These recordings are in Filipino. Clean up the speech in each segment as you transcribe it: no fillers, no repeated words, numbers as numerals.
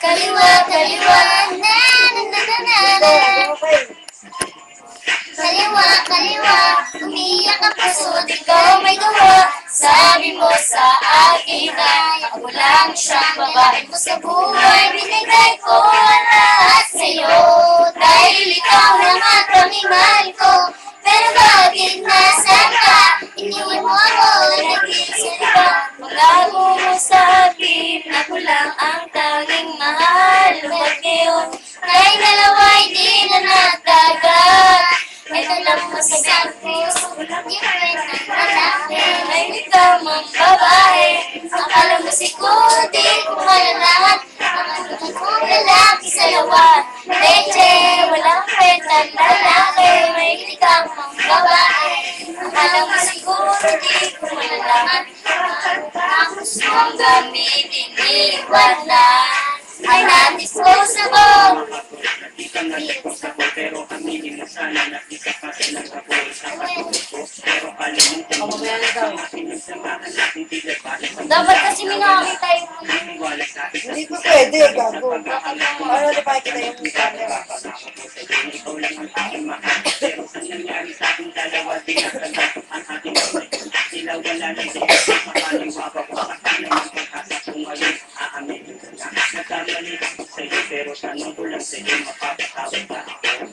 Kaliwa, kaliwa, na na na na na na. Kaliwa, kaliwa, umiyak ang puso't ikaw may gawa. Sabi mo sa akin ay ako lang siyang babae mo sa buhay. Binigay ko ang lahat sa'yo dahil ikaw lang ang pamimahal ko. Pero bakit nasan ka? Iniwan mo ako, naging sa iba. Pangako mo sa akin, ako lang ang tanging mahal. Huwag ngayon, tayo dalawa'y di na natagal. Ito lang masasabi ko, di pa rin ang malaki. May ikaw mong babae, akala mo siguro di ko malalaman. Ang mga kong lalaki sa lawan. Leche, walang petang lalaki. May ikaw mong babae, akala mo siguro di ko malalaman. Ang gusto mong gamitin, iwanan ay non-disposable. Pero aminin mo sana na isa pa silang kapul sa pagkuko. Pero kalimutan mo na pinagsamahan natin tila balik. Dapat kasi minakakita yung Wala sa akin. Hindi po pwede, gago. Ano na pakikita yung camera? Ikaw lang ang aking mahal. Pero sa nangyari sa ating dalawa, tinatagal ang ating kamay. Sila wala na din. Makaliwaba ko sa kanay ng pagkasa kung ngayon aaminin ko na. Nagkamali ako sa'yo pero sana ko lang sa'yo mapapatawad ka ako.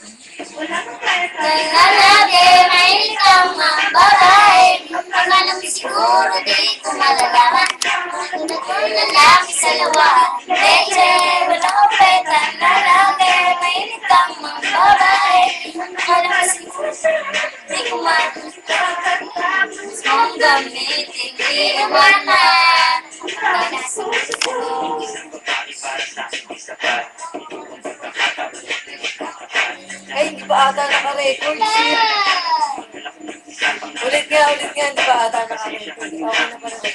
Lalaki, may ikaw mga babae. Akala mo siguro di ko malalaman. Ang tunay kong lalaki sa lawan. Leche, walang opetang lalaki. May ikaw mga babae. Akala mo siguro di ko malalaman. Mong gamitin, iwanan. Kaya sa Isang babae para sa akin isa pa. Ay, hindi pa ata naka-record siya. Ulit nga, hindi pa ata naka-record. Okay na pala.